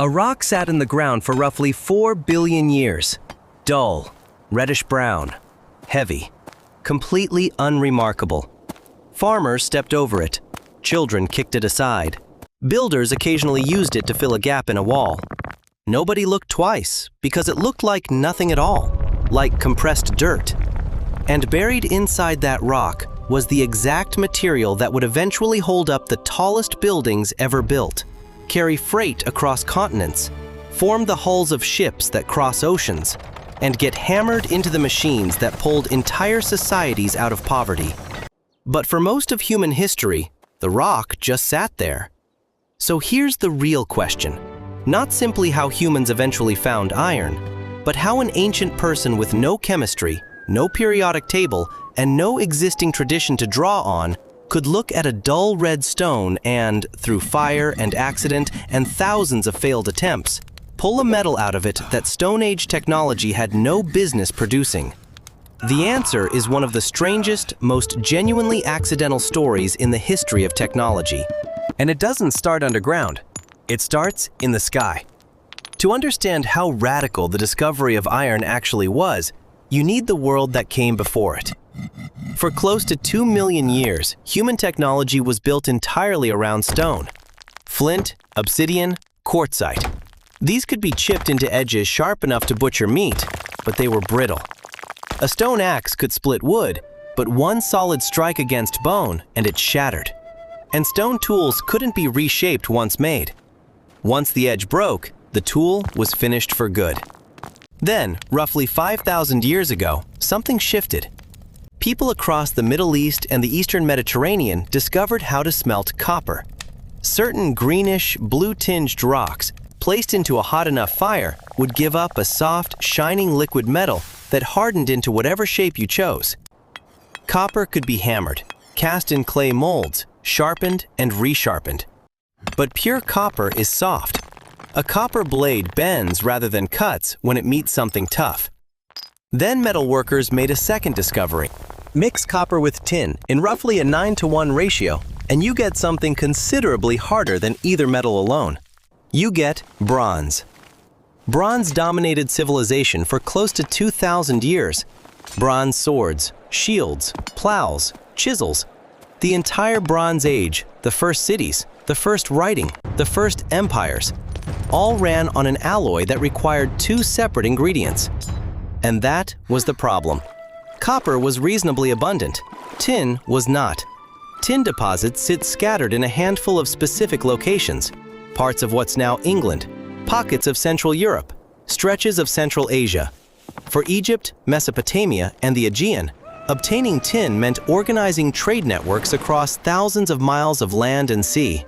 A rock sat in the ground for roughly 4 billion years. Dull, reddish-brown, heavy, completely unremarkable. Farmers stepped over it. Children kicked it aside. Builders occasionally used it to fill a gap in a wall. Nobody looked twice because it looked like nothing at all, like compressed dirt. And buried inside that rock was the exact material that would eventually hold up the tallest buildings ever built, carry freight across continents, form the hulls of ships that cross oceans, and get hammered into the machines that pulled entire societies out of poverty. But for most of human history, the rock just sat there. So here's the real question. Not simply how humans eventually found iron, but how an ancient person with no chemistry, no periodic table, and no existing tradition to draw on could look at a dull red stone and, through fire and accident and thousands of failed attempts, pull a metal out of it that Stone Age technology had no business producing. The answer is one of the strangest, most genuinely accidental stories in the history of technology. And it doesn't start underground. It starts in the sky. To understand how radical the discovery of iron actually was, you need the world that came before it. For close to 2 million years, human technology was built entirely around stone. Flint, obsidian, quartzite. These could be chipped into edges sharp enough to butcher meat, but they were brittle. A stone axe could split wood, but one solid strike against bone and it shattered. And stone tools couldn't be reshaped once made. Once the edge broke, the tool was finished for good. Then, roughly 5,000 years ago, something shifted. People across the Middle East and the Eastern Mediterranean discovered how to smelt copper. Certain greenish, blue-tinged rocks, placed into a hot enough fire, would give up a soft, shining liquid metal that hardened into whatever shape you chose. Copper could be hammered, cast in clay molds, sharpened and resharpened. But pure copper is soft. A copper blade bends rather than cuts when it meets something tough. Then metal workers made a second discovery. Mix copper with tin in roughly a 9-to-1 ratio, and you get something considerably harder than either metal alone. You get bronze. Bronze dominated civilization for close to 2,000 years. Bronze swords, shields, plows, chisels. The entire Bronze Age, the first cities, the first writing, the first empires, all ran on an alloy that required 2 separate ingredients. And that was the problem. Copper was reasonably abundant. Tin was not. Tin deposits sit scattered in a handful of specific locations, parts of what's now England, pockets of Central Europe, stretches of Central Asia. For Egypt, Mesopotamia, and the Aegean, obtaining tin meant organizing trade networks across thousands of miles of land and sea.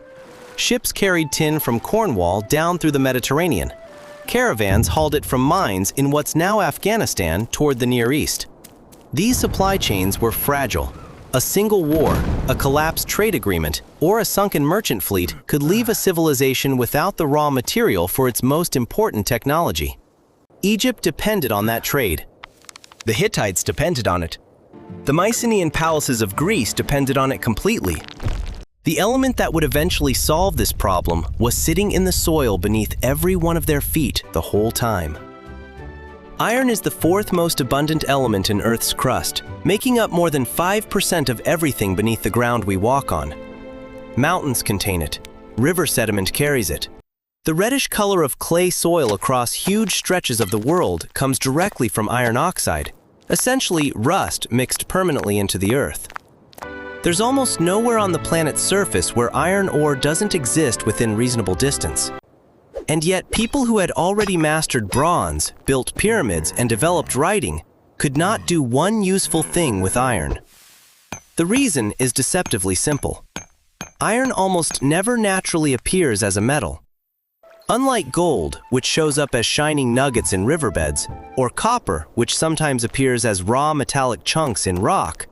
Ships carried tin from Cornwall down through the Mediterranean. Caravans hauled it from mines in what's now Afghanistan toward the Near East. These supply chains were fragile. A single war, a collapsed trade agreement, or a sunken merchant fleet could leave a civilization without the raw material for its most important technology. Egypt depended on that trade. The Hittites depended on it. The Mycenaean palaces of Greece depended on it completely. The element that would eventually solve this problem was sitting in the soil beneath every one of their feet the whole time. Iron is the 4th most abundant element in Earth's crust, making up more than 5% of everything beneath the ground we walk on. Mountains contain it. River sediment carries it. The reddish color of clay soil across huge stretches of the world comes directly from iron oxide, essentially rust mixed permanently into the earth. There's almost nowhere on the planet's surface where iron ore doesn't exist within reasonable distance. And yet people who had already mastered bronze, built pyramids, and developed writing could not do one useful thing with iron. The reason is deceptively simple. Iron almost never naturally appears as a metal. Unlike gold, which shows up as shining nuggets in riverbeds, or copper, which sometimes appears as raw metallic chunks in rock,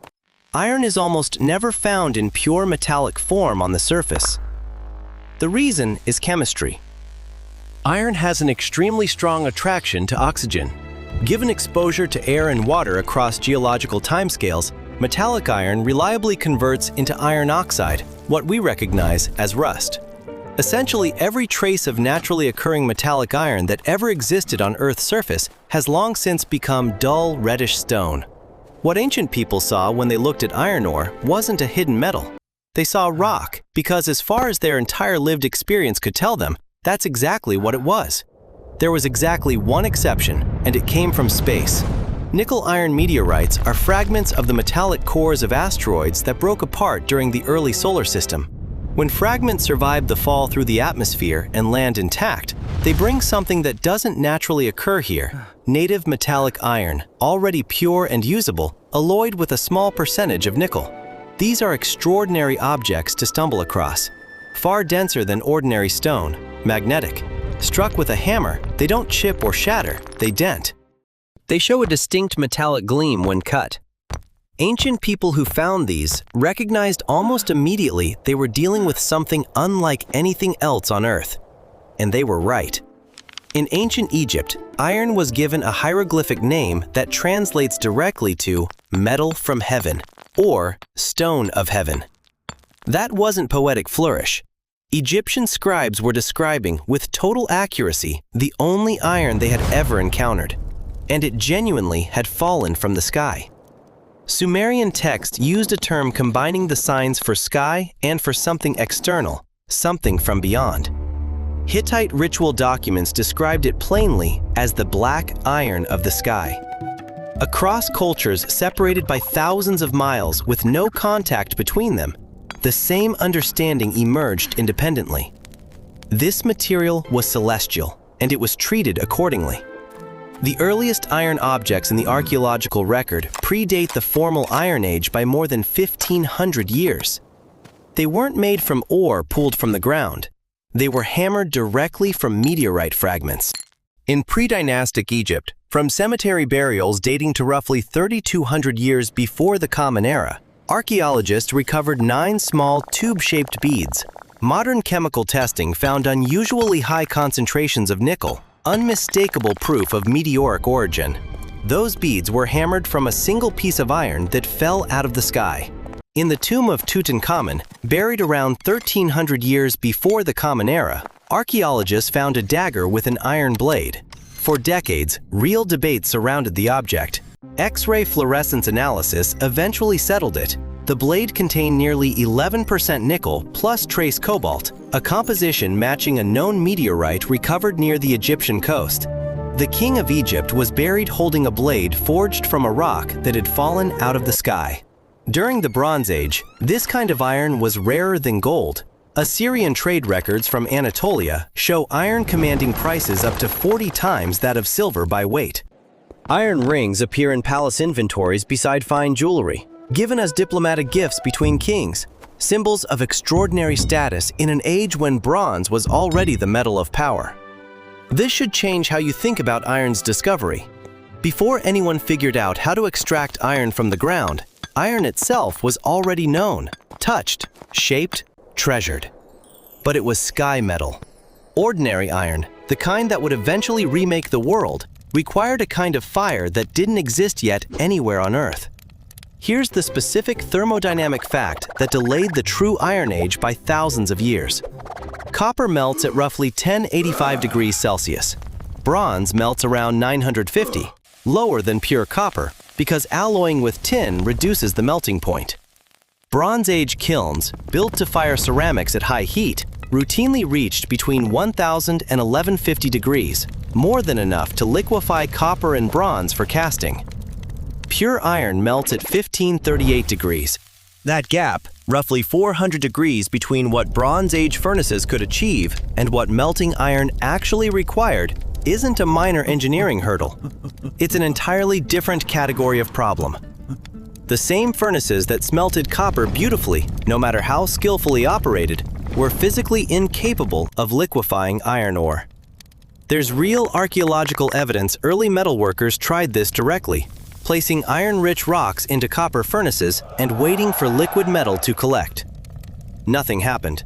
iron is almost never found in pure metallic form on the surface. The reason is chemistry. Iron has an extremely strong attraction to oxygen. Given exposure to air and water across geological timescales, metallic iron reliably converts into iron oxide, what we recognize as rust. Essentially, every trace of naturally occurring metallic iron that ever existed on Earth's surface has long since become dull, reddish stone. What ancient people saw when they looked at iron ore wasn't a hidden metal. They saw rock, because as far as their entire lived experience could tell them, that's exactly what it was. There was exactly one exception, and it came from space. Nickel-iron meteorites are fragments of the metallic cores of asteroids that broke apart during the early solar system. When fragments survive the fall through the atmosphere and land intact, they bring something that doesn't naturally occur here: native metallic iron, already pure and usable, alloyed with a small percentage of nickel. These are extraordinary objects to stumble across. Far denser than ordinary stone, magnetic. Struck with a hammer, they don't chip or shatter, they dent. They show a distinct metallic gleam when cut. Ancient people who found these recognized almost immediately they were dealing with something unlike anything else on Earth. And they were right. In ancient Egypt, iron was given a hieroglyphic name that translates directly to metal from heaven, or stone of heaven. That wasn't poetic flourish. Egyptian scribes were describing, with total accuracy, the only iron they had ever encountered. And it genuinely had fallen from the sky. Sumerian text used a term combining the signs for sky and for something external, something from beyond. Hittite ritual documents described it plainly as the black iron of the sky. Across cultures separated by thousands of miles with no contact between them, the same understanding emerged independently. This material was celestial, and it was treated accordingly. The earliest iron objects in the archaeological record predate the formal Iron Age by more than 1,500 years. They weren't made from ore pulled from the ground. They were hammered directly from meteorite fragments. In pre-dynastic Egypt, from cemetery burials dating to roughly 3,200 years before the Common Era, archaeologists recovered 9 small tube-shaped beads. Modern chemical testing found unusually high concentrations of nickel, unmistakable proof of meteoric origin. Those beads were hammered from a single piece of iron that fell out of the sky. In the tomb of Tutankhamun, buried around 1,300 years before the Common Era, archaeologists found a dagger with an iron blade. For decades, real debate surrounded the object. X-ray fluorescence analysis eventually settled it. The blade contained nearly 11% nickel plus trace cobalt, a composition matching a known meteorite recovered near the Egyptian coast. The king of Egypt was buried holding a blade forged from a rock that had fallen out of the sky. During the Bronze Age, this kind of iron was rarer than gold. Assyrian trade records from Anatolia show iron commanding prices up to 40 times that of silver by weight. Iron rings appear in palace inventories beside fine jewelry, given as diplomatic gifts between kings, symbols of extraordinary status in an age when bronze was already the metal of power. This should change how you think about iron's discovery. Before anyone figured out how to extract iron from the ground, iron itself was already known, touched, shaped, treasured. But it was sky metal. Ordinary iron, the kind that would eventually remake the world, required a kind of fire that didn't exist yet anywhere on Earth. Here's the specific thermodynamic fact that delayed the true Iron Age by thousands of years. Copper melts at roughly 1085 degrees Celsius. Bronze melts around 950, lower than pure copper, because alloying with tin reduces the melting point. Bronze Age kilns, built to fire ceramics at high heat, routinely reached between 1000 and 1150 degrees, more than enough to liquefy copper and bronze for casting. Pure iron melts at 1538 degrees. That gap, roughly 400 degrees between what Bronze Age furnaces could achieve and what melting iron actually required, isn't a minor engineering hurdle. It's an entirely different category of problem. The same furnaces that smelted copper beautifully, no matter how skillfully operated, were physically incapable of liquefying iron ore. There's real archaeological evidence early metalworkers tried this directly, placing iron-rich rocks into copper furnaces and waiting for liquid metal to collect. Nothing happened.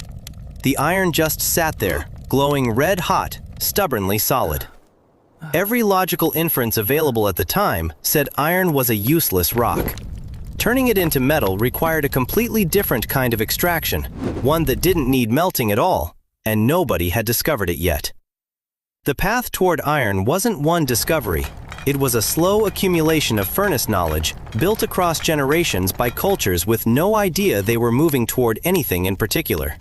The iron just sat there, glowing red-hot, stubbornly solid. Every logical inference available at the time said iron was a useless rock. Turning it into metal required a completely different kind of extraction, one that didn't need melting at all, and nobody had discovered it yet. The path toward iron wasn't one discovery. It was a slow accumulation of furnace knowledge built across generations by cultures with no idea they were moving toward anything in particular.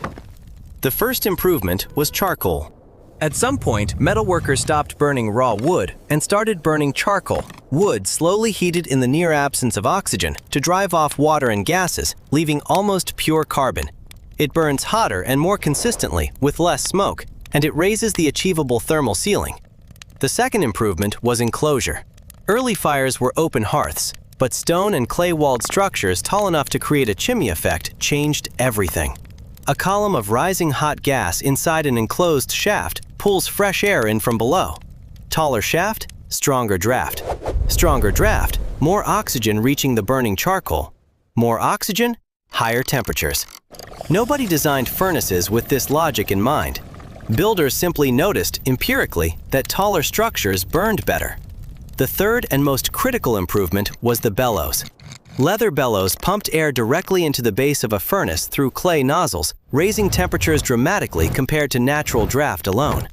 The first improvement was charcoal. At some point, metalworkers stopped burning raw wood and started burning charcoal, wood slowly heated in the near absence of oxygen to drive off water and gases, leaving almost pure carbon. It burns hotter and more consistently with less smoke, and it raises the achievable thermal ceiling. The second improvement was enclosure. Early fires were open hearths, but stone and clay-walled structures tall enough to create a chimney effect changed everything. A column of rising hot gas inside an enclosed shaft pulls fresh air in from below. Taller shaft, stronger draft. Stronger draft, more oxygen reaching the burning charcoal. More oxygen, higher temperatures. Nobody designed furnaces with this logic in mind. Builders simply noticed empirically that taller structures burned better. The third and most critical improvement was the bellows. Leather bellows pumped air directly into the base of a furnace through clay nozzles, raising temperatures dramatically compared to natural draft alone.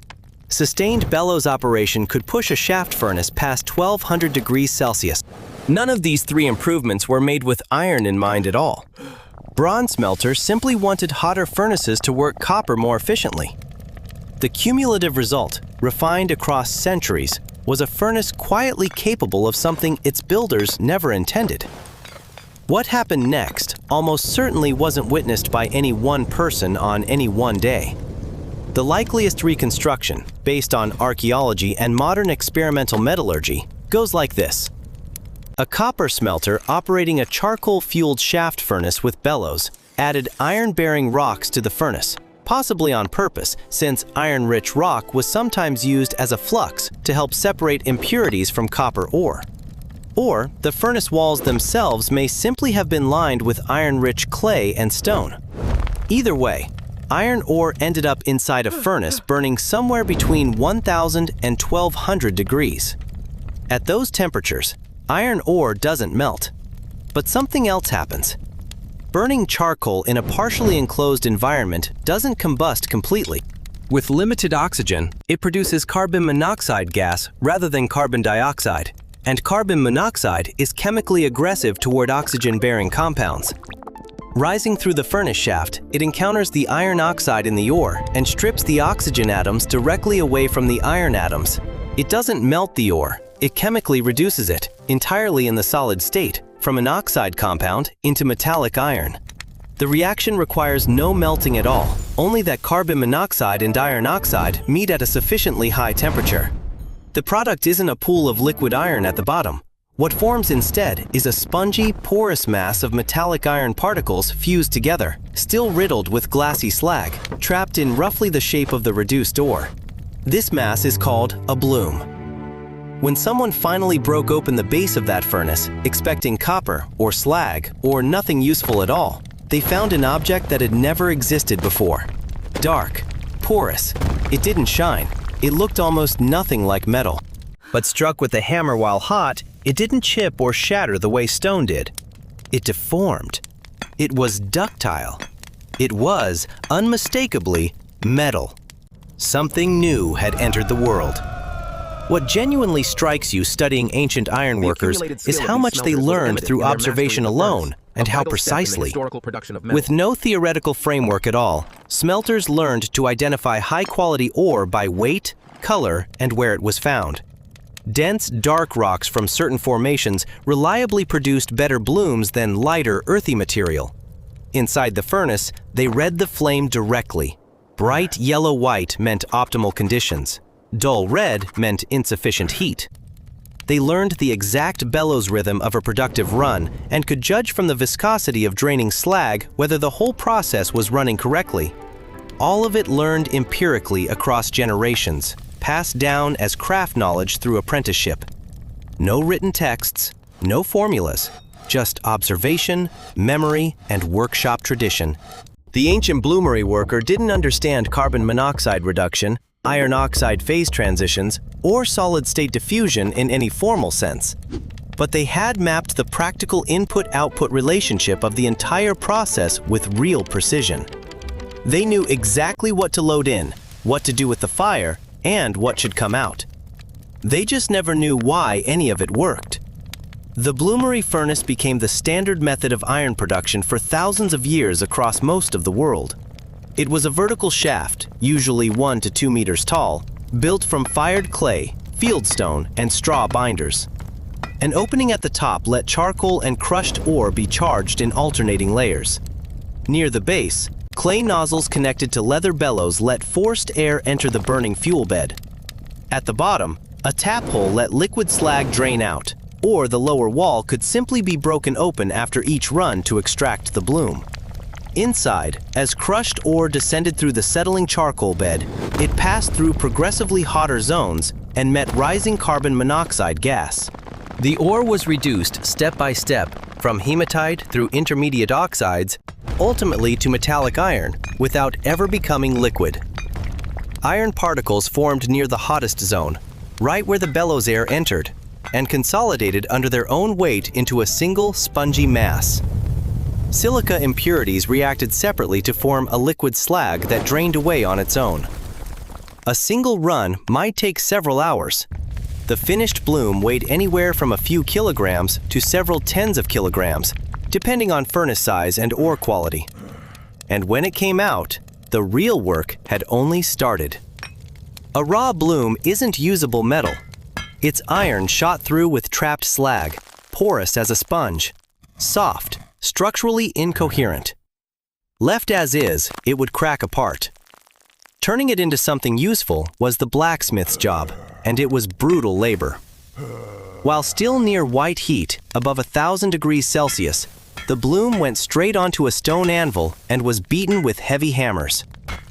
Sustained bellows operation could push a shaft furnace past 1200 degrees Celsius. None of these three improvements were made with iron in mind at all. Bronze smelters simply wanted hotter furnaces to work copper more efficiently. The cumulative result, refined across centuries, was a furnace quietly capable of something its builders never intended. What happened next almost certainly wasn't witnessed by any one person on any one day. The likeliest reconstruction, based on archaeology and modern experimental metallurgy, goes like this. A copper smelter operating a charcoal-fueled shaft furnace with bellows added iron-bearing rocks to the furnace, possibly on purpose, since iron-rich rock was sometimes used as a flux to help separate impurities from copper ore. Or the furnace walls themselves may simply have been lined with iron-rich clay and stone. Either way, iron ore ended up inside a furnace burning somewhere between 1000 and 1200 degrees. At those temperatures, iron ore doesn't melt. But something else happens. Burning charcoal in a partially enclosed environment doesn't combust completely. With limited oxygen, it produces carbon monoxide gas rather than carbon dioxide. And carbon monoxide is chemically aggressive toward oxygen-bearing compounds. Rising through the furnace shaft, it encounters the iron oxide in the ore and strips the oxygen atoms directly away from the iron atoms. It doesn't melt the ore, it chemically reduces it, entirely in the solid state, from an oxide compound into metallic iron. The reaction requires no melting at all, only that carbon monoxide and iron oxide meet at a sufficiently high temperature. The product isn't a pool of liquid iron at the bottom. What forms instead is a spongy, porous mass of metallic iron particles fused together, still riddled with glassy slag, trapped in roughly the shape of the reduced ore. This mass is called a bloom. When someone finally broke open the base of that furnace, expecting copper or slag or nothing useful at all, they found an object that had never existed before. Dark, porous, it didn't shine. It looked almost nothing like metal. But struck with a hammer while hot, it didn't chip or shatter the way stone did. It deformed. It was ductile. It was, unmistakably, metal. Something new had entered the world. What genuinely strikes you studying ancient ironworkers is how much they learned through observation alone, and how precisely. With no theoretical framework at all, smelters learned to identify high-quality ore by weight, color, and where it was found. Dense, dark rocks from certain formations reliably produced better blooms than lighter, earthy material. Inside the furnace, they read the flame directly. Bright yellow-white meant optimal conditions. Dull red meant insufficient heat. They learned the exact bellows rhythm of a productive run and could judge from the viscosity of draining slag whether the whole process was running correctly. All of it learned empirically across generations, passed down as craft knowledge through apprenticeship. No written texts, no formulas, just observation, memory, and workshop tradition. The ancient bloomery worker didn't understand carbon monoxide reduction, iron oxide phase transitions, or solid-state diffusion in any formal sense. But they had mapped the practical input-output relationship of the entire process with real precision. They knew exactly what to load in, what to do with the fire, and what should come out. They just never knew why any of it worked. The bloomery furnace became the standard method of iron production for thousands of years across most of the world. It was a vertical shaft, usually 1 to 2 meters tall, built from fired clay, fieldstone, and straw binders. An opening at the top let charcoal and crushed ore be charged in alternating layers. Near the base, clay nozzles connected to leather bellows let forced air enter the burning fuel bed. At the bottom, a tap hole let liquid slag drain out, or the lower wall could simply be broken open after each run to extract the bloom. Inside, as crushed ore descended through the settling charcoal bed, it passed through progressively hotter zones and met rising carbon monoxide gas. The ore was reduced step by step, from hematite through intermediate oxides, ultimately to metallic iron, without ever becoming liquid. Iron particles formed near the hottest zone, right where the bellows air entered, and consolidated under their own weight into a single spongy mass. Silica impurities reacted separately to form a liquid slag that drained away on its own. A single run might take several hours. The finished bloom weighed anywhere from a few kilograms to several tens of kilograms, depending on furnace size and ore quality. And when it came out, the real work had only started. A raw bloom isn't usable metal. It's iron shot through with trapped slag, porous as a sponge, soft, structurally incoherent. Left as is, it would crack apart. Turning it into something useful was the blacksmith's job, and it was brutal labor. While still near white heat, above 1,000 degrees Celsius, the bloom went straight onto a stone anvil and was beaten with heavy hammers.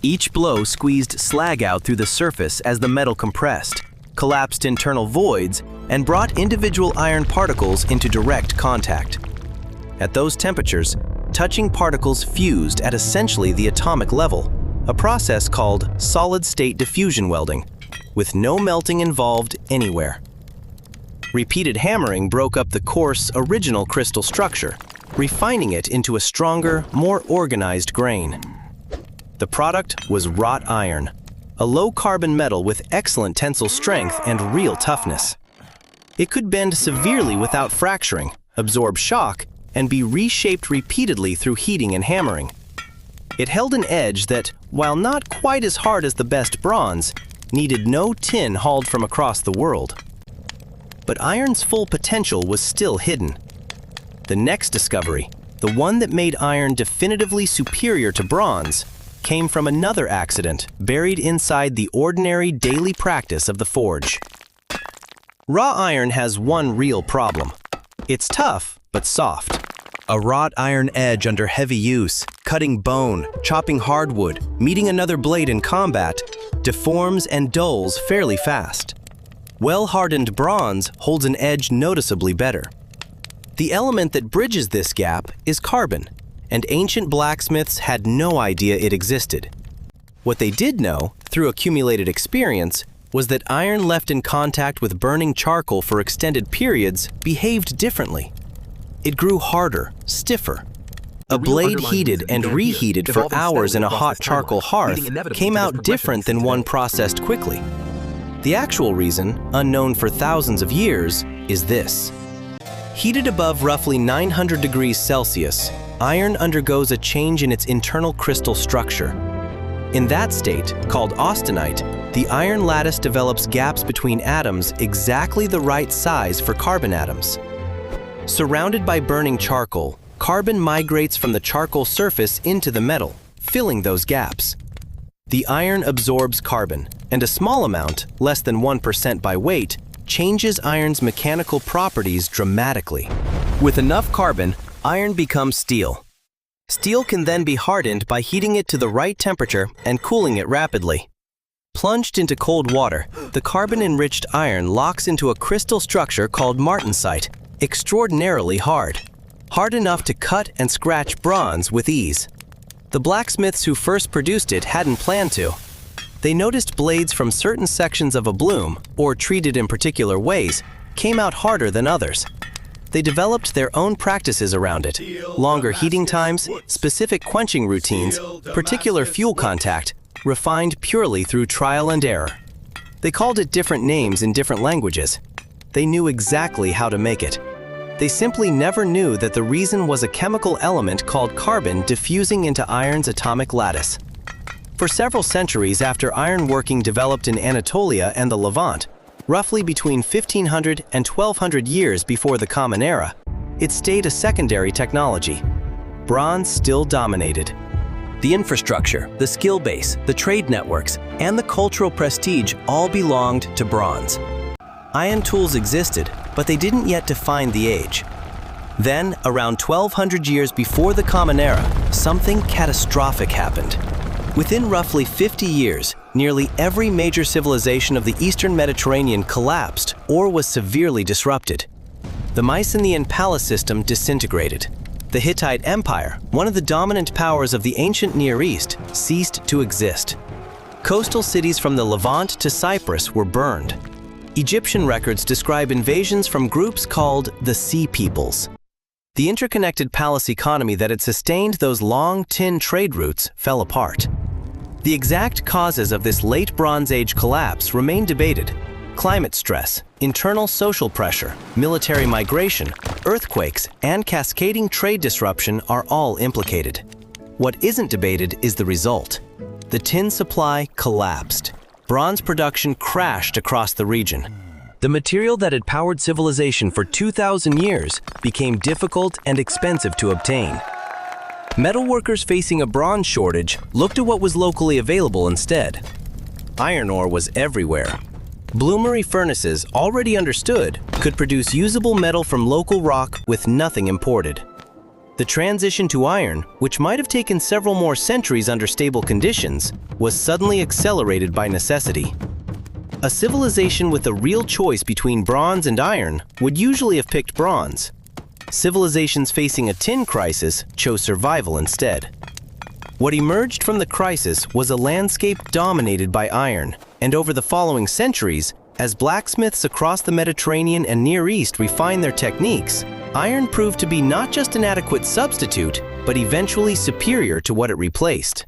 Each blow squeezed slag out through the surface as the metal compressed, collapsed internal voids, and brought individual iron particles into direct contact. At those temperatures, touching particles fused at essentially the atomic level, a process called solid-state diffusion welding, with no melting involved anywhere. Repeated hammering broke up the coarse, original crystal structure, refining it into a stronger, more organized grain. The product was wrought iron, a low-carbon metal with excellent tensile strength and real toughness. It could bend severely without fracturing, absorb shock, and be reshaped repeatedly through heating and hammering. It held an edge that, while not quite as hard as the best bronze, needed no tin hauled from across the world. But iron's full potential was still hidden. The next discovery, the one that made iron definitively superior to bronze, came from another accident buried inside the ordinary daily practice of the forge. Raw iron has one real problem. It's tough, but soft. A wrought iron edge under heavy use, cutting bone, chopping hardwood, meeting another blade in combat, deforms and dulls fairly fast. Well-hardened bronze holds an edge noticeably better. The element that bridges this gap is carbon, and ancient blacksmiths had no idea it existed. What they did know, through accumulated experience, was that iron left in contact with burning charcoal for extended periods behaved differently. It grew harder, stiffer. A blade heated and reheated for hours in a hot charcoal hearth came out different than one processed quickly. The actual reason, unknown for thousands of years, is this. Heated above roughly 900 degrees Celsius, iron undergoes a change in its internal crystal structure. In that state, called austenite, the iron lattice develops gaps between atoms exactly the right size for carbon atoms. Surrounded by burning charcoal, carbon migrates from the charcoal surface into the metal, filling those gaps. The iron absorbs carbon, and a small amount, less than 1% by weight, changes iron's mechanical properties dramatically. With enough carbon, iron becomes steel. Steel can then be hardened by heating it to the right temperature and cooling it rapidly. Plunged into cold water, the carbon-enriched iron locks into a crystal structure called martensite, extraordinarily hard. Hard enough to cut and scratch bronze with ease. The blacksmiths who first produced it hadn't planned to. They noticed blades from certain sections of a bloom, or treated in particular ways, came out harder than others. They developed their own practices around it: longer heating times, specific quenching routines, particular fuel contact, refined purely through trial and error. They called it different names in different languages. They knew exactly how to make it. They simply never knew that the reason was a chemical element called carbon diffusing into iron's atomic lattice. For several centuries after ironworking developed in Anatolia and the Levant, roughly between 1500 and 1200 years before the Common Era, it stayed a secondary technology. Bronze still dominated. The infrastructure, the skill base, the trade networks, and the cultural prestige all belonged to bronze. Iron tools existed, but they didn't yet define the age. Then, around 1200 years before the Common Era, something catastrophic happened. Within roughly 50 years, nearly every major civilization of the Eastern Mediterranean collapsed or was severely disrupted. The Mycenaean palace system disintegrated. The Hittite Empire, one of the dominant powers of the ancient Near East, ceased to exist. Coastal cities from the Levant to Cyprus were burned. Egyptian records describe invasions from groups called the Sea Peoples. The interconnected palace economy that had sustained those long tin trade routes fell apart. The exact causes of this late Bronze Age collapse remain debated. Climate stress, internal social pressure, military migration, earthquakes, and cascading trade disruption are all implicated. What isn't debated is the result. The tin supply collapsed. Bronze production crashed across the region. The material that had powered civilization for 2,000 years became difficult and expensive to obtain. Metalworkers facing a bronze shortage looked at what was locally available instead. Iron ore was everywhere. Bloomery furnaces, already understood, could produce usable metal from local rock with nothing imported. The transition to iron, which might have taken several more centuries under stable conditions, was suddenly accelerated by necessity. A civilization with a real choice between bronze and iron would usually have picked bronze. Civilizations facing a tin crisis chose survival instead. What emerged from the crisis was a landscape dominated by iron, and over the following centuries, as blacksmiths across the Mediterranean and Near East refined their techniques, iron proved to be not just an adequate substitute, but eventually superior to what it replaced.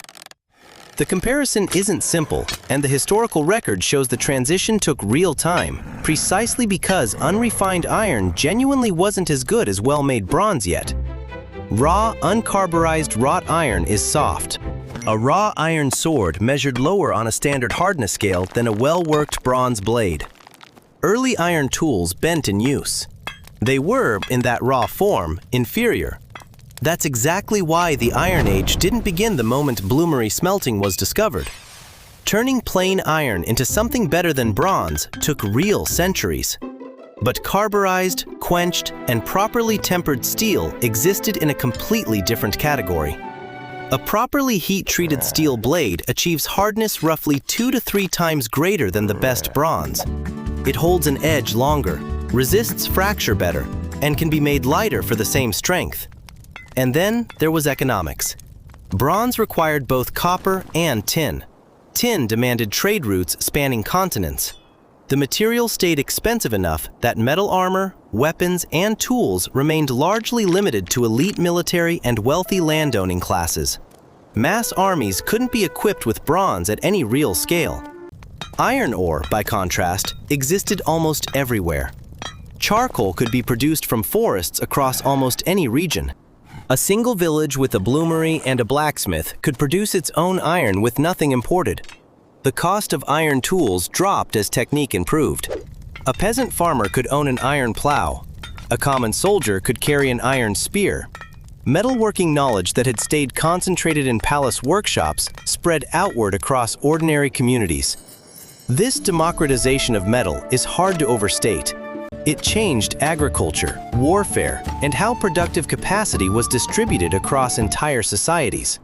The comparison isn't simple, and the historical record shows the transition took real time, precisely because unrefined iron genuinely wasn't as good as well-made bronze yet. Raw, uncarburized wrought iron is soft. A raw iron sword measured lower on a standard hardness scale than a well-worked bronze blade. Early iron tools bent in use. They were, in that raw form, inferior. That's exactly why the Iron Age didn't begin the moment bloomery smelting was discovered. Turning plain iron into something better than bronze took real centuries. But carburized, quenched, and properly tempered steel existed in a completely different category. A properly heat-treated steel blade achieves hardness roughly 2 to 3 times greater than the best bronze. It holds an edge longer, resists fracture better, and can be made lighter for the same strength. And then there was economics. Bronze required both copper and tin. Tin demanded trade routes spanning continents. The material stayed expensive enough that metal armor, weapons, and tools remained largely limited to elite military and wealthy landowning classes. Mass armies couldn't be equipped with bronze at any real scale. Iron ore, by contrast, existed almost everywhere. Charcoal could be produced from forests across almost any region. A single village with a bloomery and a blacksmith could produce its own iron with nothing imported. The cost of iron tools dropped as technique improved. A peasant farmer could own an iron plow. A common soldier could carry an iron spear. Metalworking knowledge that had stayed concentrated in palace workshops spread outward across ordinary communities. This democratization of metal is hard to overstate. It changed agriculture, warfare, and how productive capacity was distributed across entire societies.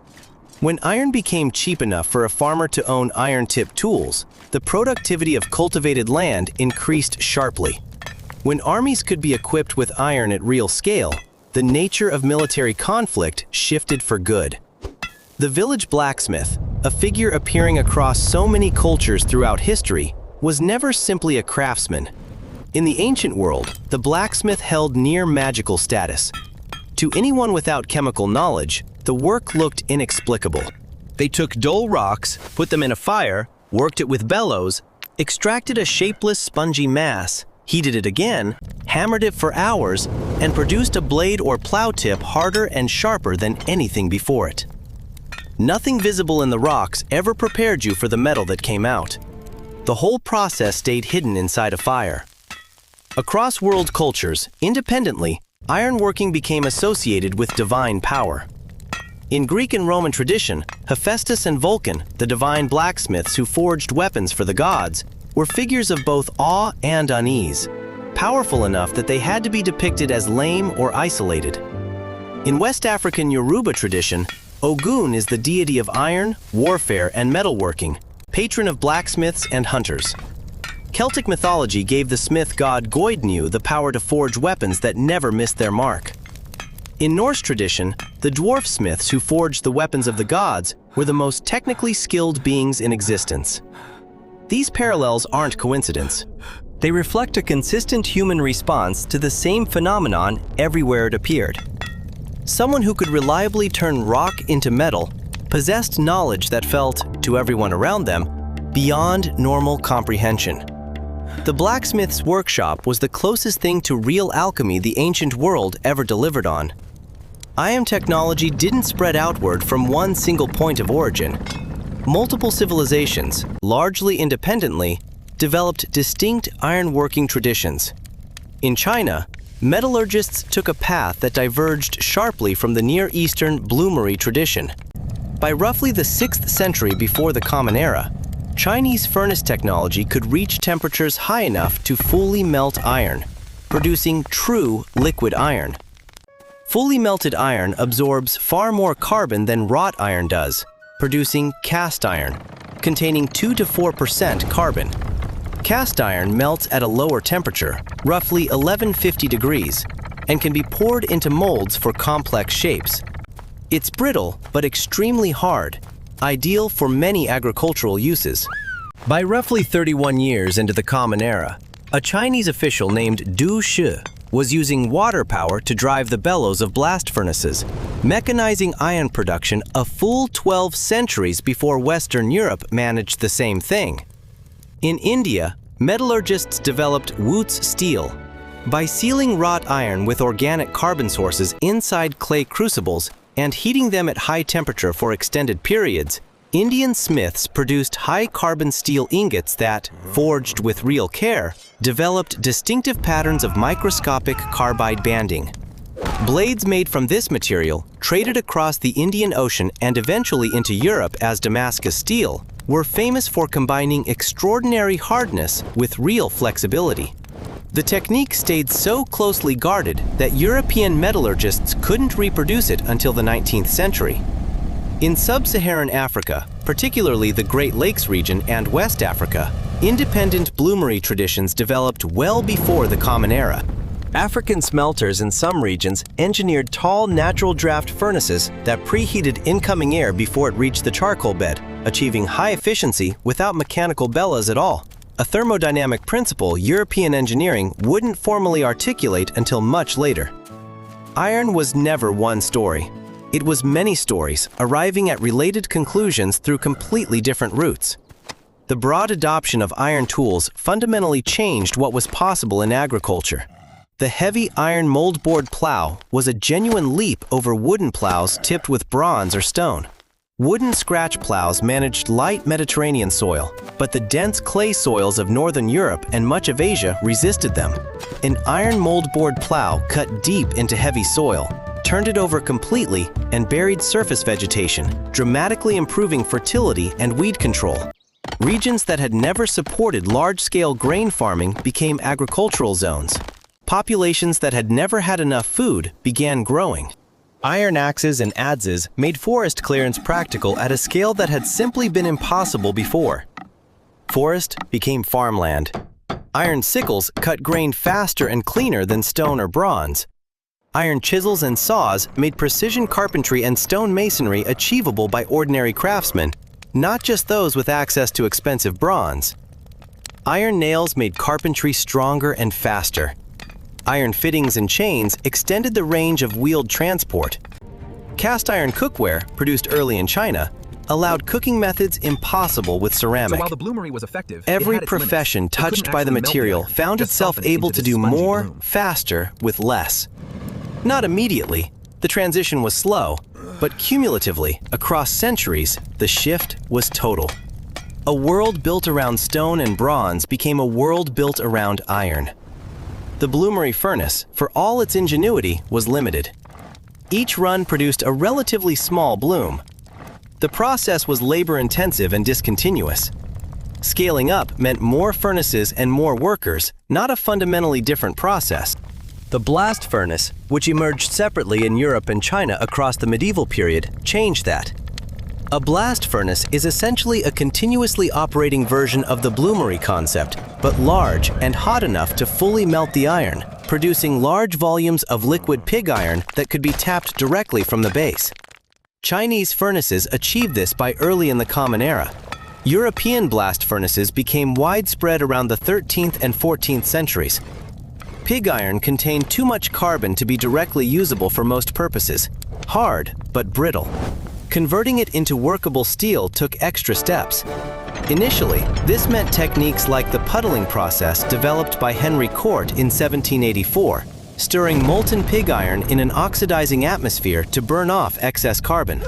When iron became cheap enough for a farmer to own iron-tipped tools, the productivity of cultivated land increased sharply. When armies could be equipped with iron at real scale, the nature of military conflict shifted for good. The village blacksmith, a figure appearing across so many cultures throughout history, was never simply a craftsman. In the ancient world, the blacksmith held near magical status. To anyone without chemical knowledge, the work looked inexplicable. They took dull rocks, put them in a fire, worked it with bellows, extracted a shapeless, spongy mass, heated it again, hammered it for hours, and produced a blade or plow tip harder and sharper than anything before it. Nothing visible in the rocks ever prepared you for the metal that came out. The whole process stayed hidden inside a fire. Across world cultures, independently, ironworking became associated with divine power. In Greek and Roman tradition, Hephaestus and Vulcan, the divine blacksmiths who forged weapons for the gods, were figures of both awe and unease, powerful enough that they had to be depicted as lame or isolated. In West African Yoruba tradition, Ogun is the deity of iron, warfare, and metalworking, patron of blacksmiths and hunters. Celtic mythology gave the smith god Goidnu the power to forge weapons that never missed their mark. In Norse tradition, the dwarf smiths who forged the weapons of the gods were the most technically skilled beings in existence. These parallels aren't coincidence. They reflect a consistent human response to the same phenomenon everywhere it appeared. Someone who could reliably turn rock into metal possessed knowledge that felt, to everyone around them, beyond normal comprehension. The blacksmith's workshop was the closest thing to real alchemy the ancient world ever delivered on. Iron technology didn't spread outward from one single point of origin. Multiple civilizations, largely independently, developed distinct ironworking traditions. In China, metallurgists took a path that diverged sharply from the Near Eastern bloomery tradition. By roughly the 6th century before the Common Era, Chinese furnace technology could reach temperatures high enough to fully melt iron, producing true liquid iron. Fully melted iron absorbs far more carbon than wrought iron does, producing cast iron, containing 2 to 4% carbon. Cast iron melts at a lower temperature, roughly 1150 degrees, and can be poured into molds for complex shapes. It's brittle but extremely hard, ideal for many agricultural uses. By roughly 31 years into the Common Era, a Chinese official named Du Shi was using water power to drive the bellows of blast furnaces, mechanizing iron production a full 12 centuries before Western Europe managed the same thing. In India, metallurgists developed Wootz steel. By sealing wrought iron with organic carbon sources inside clay crucibles and heating them at high temperature for extended periods, Indian smiths produced high-carbon steel ingots that, forged with real care, developed distinctive patterns of microscopic carbide banding. Blades made from this material, traded across the Indian Ocean and eventually into Europe as Damascus steel, were famous for combining extraordinary hardness with real flexibility. The technique stayed so closely guarded that European metallurgists couldn't reproduce it until the 19th century. In sub-Saharan Africa, particularly the Great Lakes region and West Africa, independent bloomery traditions developed well before the Common Era. African smelters in some regions engineered tall natural draft furnaces that preheated incoming air before it reached the charcoal bed, achieving high efficiency without mechanical bellows at all, a thermodynamic principle European engineering wouldn't formally articulate until much later. Iron was never one story. It was many stories, arriving at related conclusions through completely different routes. The broad adoption of iron tools fundamentally changed what was possible in agriculture. The heavy iron moldboard plow was a genuine leap over wooden plows tipped with bronze or stone. Wooden scratch plows managed light Mediterranean soil, but the dense clay soils of Northern Europe and much of Asia resisted them. An iron moldboard plow cut deep into heavy soil, turned it over completely, and buried surface vegetation, dramatically improving fertility and weed control. Regions that had never supported large-scale grain farming became agricultural zones. Populations that had never had enough food began growing. Iron axes and adzes made forest clearance practical at a scale that had simply been impossible before. Forest became farmland. Iron sickles cut grain faster and cleaner than stone or bronze. Iron chisels and saws made precision carpentry and stone masonry achievable by ordinary craftsmen, not just those with access to expensive bronze. Iron nails made carpentry stronger and faster. Iron fittings and chains extended the range of wheeled transport. Cast iron cookware, produced early in China, allowed cooking methods impossible with ceramic. So while the bloomery was effective, every profession touched by the material found itself able to do more, faster, with less. Not immediately, the transition was slow, but cumulatively, across centuries, the shift was total. A world built around stone and bronze became a world built around iron. The bloomery furnace, for all its ingenuity, was limited. Each run produced a relatively small bloom. The process was labor-intensive and discontinuous. Scaling up meant more furnaces and more workers, not a fundamentally different process. The blast furnace, which emerged separately in Europe and China across the medieval period, changed that. A blast furnace is essentially a continuously operating version of the bloomery concept, but large and hot enough to fully melt the iron, producing large volumes of liquid pig iron that could be tapped directly from the base. Chinese furnaces achieved this by early in the Common Era. European blast furnaces became widespread around the 13th and 14th centuries. Pig iron contained too much carbon to be directly usable for most purposes, hard but brittle. Converting it into workable steel took extra steps. Initially, this meant techniques like the puddling process developed by Henry Cort in 1784, stirring molten pig iron in an oxidizing atmosphere to burn off excess carbon.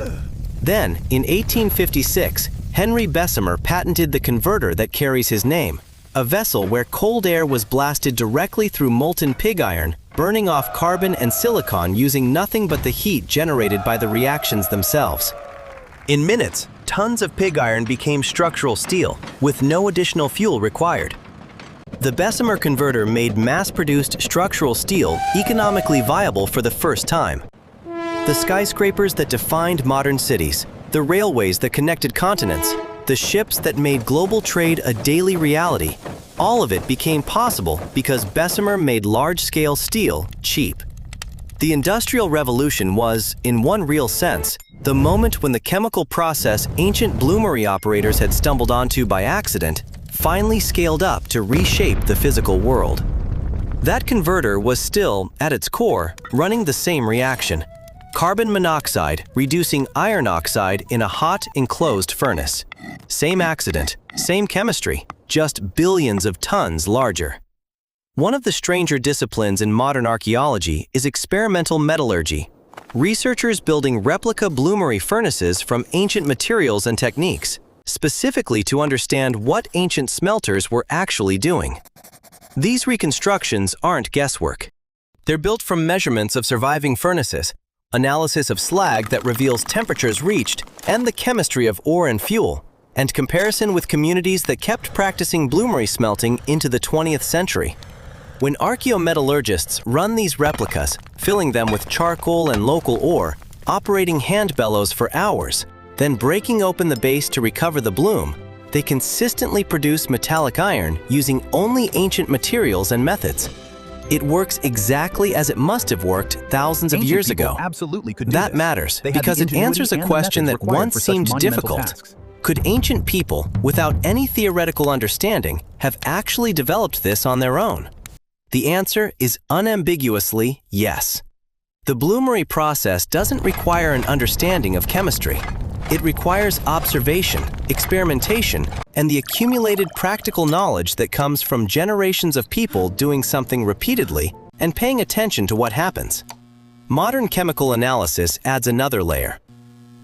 Then, in 1856, Henry Bessemer patented the converter that carries his name, a vessel where cold air was blasted directly through molten pig iron, burning off carbon and silicon using nothing but the heat generated by the reactions themselves. In minutes, tons of pig iron became structural steel, with no additional fuel required. The Bessemer converter made mass-produced structural steel economically viable for the first time. The skyscrapers that defined modern cities, the railways that connected continents, the ships that made global trade a daily reality, all of it became possible because Bessemer made large-scale steel cheap. The Industrial Revolution was, in one real sense, the moment when the chemical process ancient bloomery operators had stumbled onto by accident finally scaled up to reshape the physical world. That converter was still, at its core, running the same reaction: carbon monoxide reducing iron oxide in a hot, enclosed furnace. Same accident, same chemistry, just billions of tons larger. One of the stranger disciplines in modern archaeology is experimental metallurgy. Researchers building replica bloomery furnaces from ancient materials and techniques, specifically to understand what ancient smelters were actually doing. These reconstructions aren't guesswork. They're built from measurements of surviving furnaces, analysis of slag that reveals temperatures reached and the chemistry of ore and fuel, and comparison with communities that kept practicing bloomery smelting into the 20th century. When archaeometallurgists run these replicas, filling them with charcoal and local ore, operating hand bellows for hours, then breaking open the base to recover the bloom, they consistently produce metallic iron using only ancient materials and methods. It works exactly as it must have worked thousands of years ago. Absolutely could do that this. matters because it answers a question that once seemed difficult. Tasks. Could ancient people, without any theoretical understanding, have actually developed this on their own? The answer is unambiguously yes. The bloomery process doesn't require an understanding of chemistry. It requires observation, experimentation, and the accumulated practical knowledge that comes from generations of people doing something repeatedly and paying attention to what happens. Modern chemical analysis adds another layer.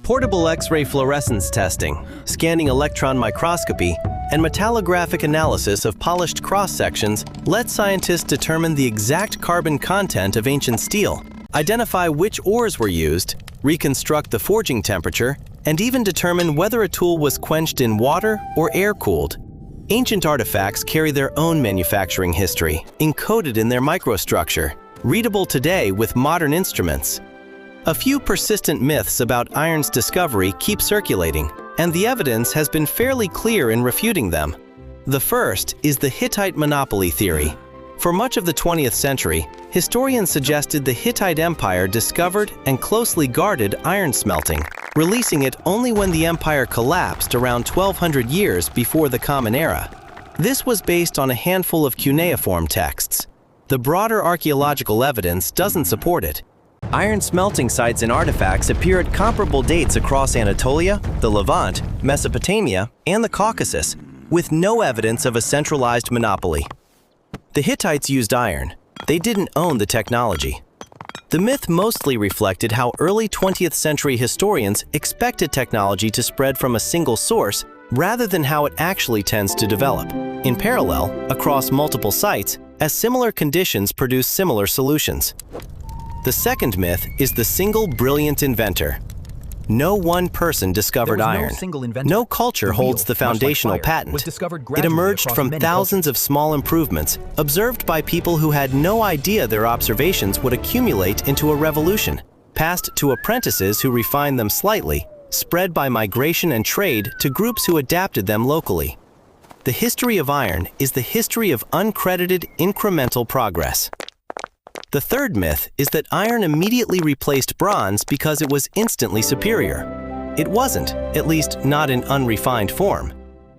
Portable X-ray fluorescence testing, scanning electron microscopy, and metallographic analysis of polished cross-sections let scientists determine the exact carbon content of ancient steel, identify which ores were used, reconstruct the forging temperature, and even determine whether a tool was quenched in water or air-cooled. Ancient artifacts carry their own manufacturing history, encoded in their microstructure, readable today with modern instruments. A few persistent myths about iron's discovery keep circulating, and the evidence has been fairly clear in refuting them. The first is the Hittite monopoly theory. For much of the 20th century, historians suggested the Hittite Empire discovered and closely guarded iron smelting, releasing it only when the empire collapsed around 1200 years before the Common Era. This was based on a handful of cuneiform texts. The broader archaeological evidence doesn't support it. Iron smelting sites and artifacts appear at comparable dates across Anatolia, the Levant, Mesopotamia, and the Caucasus, with no evidence of a centralized monopoly. The Hittites used iron. They didn't own the technology. The myth mostly reflected how early 20th century historians expected technology to spread from a single source rather than how it actually tends to develop, in parallel, across multiple sites, as similar conditions produce similar solutions. The second myth is the single brilliant inventor. No one person discovered iron. No culture holds the foundational patent. It emerged from thousands of small improvements observed by people who had no idea their observations would accumulate into a revolution, passed to apprentices who refined them slightly, spread by migration and trade to groups who adapted them locally. The history of iron is the history of uncredited incremental progress. The third myth is that iron immediately replaced bronze because it was instantly superior. It wasn't, at least not in unrefined form.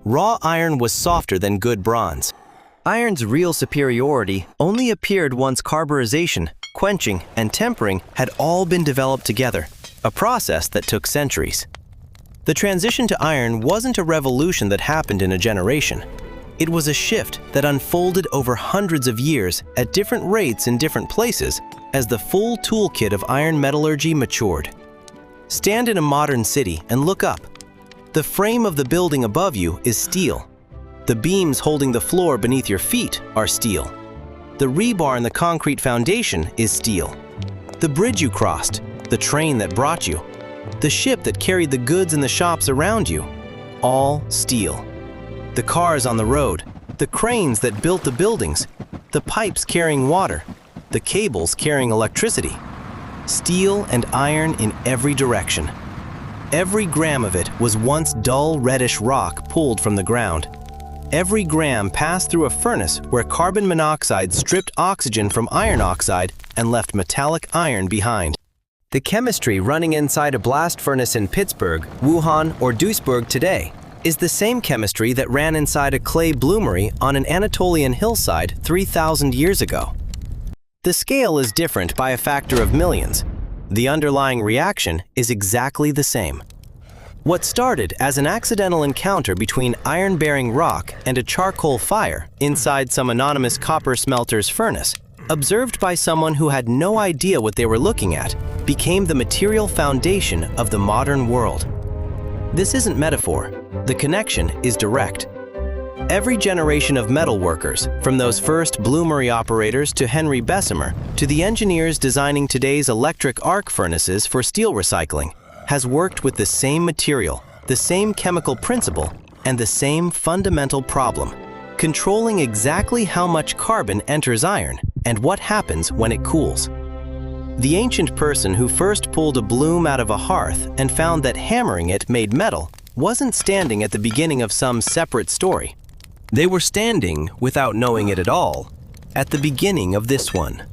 Raw iron was softer than good bronze. Iron's real superiority only appeared once carburization, quenching, and tempering had all been developed together, a process that took centuries. The transition to iron wasn't a revolution that happened in a generation. It was a shift that unfolded over hundreds of years at different rates in different places as the full toolkit of iron metallurgy matured. Stand in a modern city and look up. The frame of the building above you is steel. The beams holding the floor beneath your feet are steel. The rebar in the concrete foundation is steel. The bridge you crossed, the train that brought you, the ship that carried the goods in the shops around you, all steel. The cars on the road, the cranes that built the buildings, the pipes carrying water, the cables carrying electricity. Steel and iron in every direction. Every gram of it was once dull reddish rock pulled from the ground. Every gram passed through a furnace where carbon monoxide stripped oxygen from iron oxide and left metallic iron behind. The chemistry running inside a blast furnace in Pittsburgh, Wuhan, or Duisburg today is the same chemistry that ran inside a clay bloomery on an Anatolian hillside 3,000 years ago. The scale is different by a factor of millions. The underlying reaction is exactly the same. What started as an accidental encounter between iron-bearing rock and a charcoal fire inside some anonymous copper smelter's furnace, observed by someone who had no idea what they were looking at, became the material foundation of the modern world. This isn't metaphor. The connection is direct. Every generation of metal workers, from those first bloomery operators to Henry Bessemer, to the engineers designing today's electric arc furnaces for steel recycling, has worked with the same material, the same chemical principle, and the same fundamental problem, controlling exactly how much carbon enters iron and what happens when it cools. The ancient person who first pulled a bloom out of a hearth and found that hammering it made metal wasn't standing at the beginning of some separate story. They were standing, without knowing it at all, at the beginning of this one.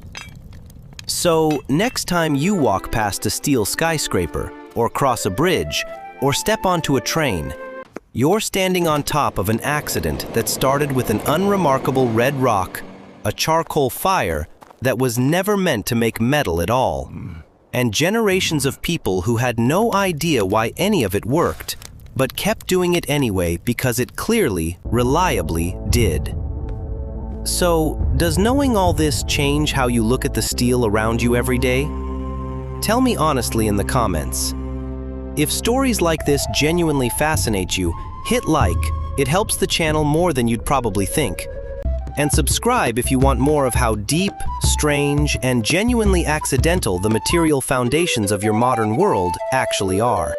So, next time you walk past a steel skyscraper, or cross a bridge, or step onto a train, you're standing on top of an accident that started with an unremarkable red rock, a charcoal fire that was never meant to make metal at all, and generations of people who had no idea why any of it worked, but kept doing it anyway because it clearly, reliably did. So, does knowing all this change how you look at the steel around you every day? Tell me honestly in the comments. If stories like this genuinely fascinate you, hit like. It helps the channel more than you'd probably think. And subscribe if you want more of how deep, strange, and genuinely accidental the material foundations of your modern world actually are.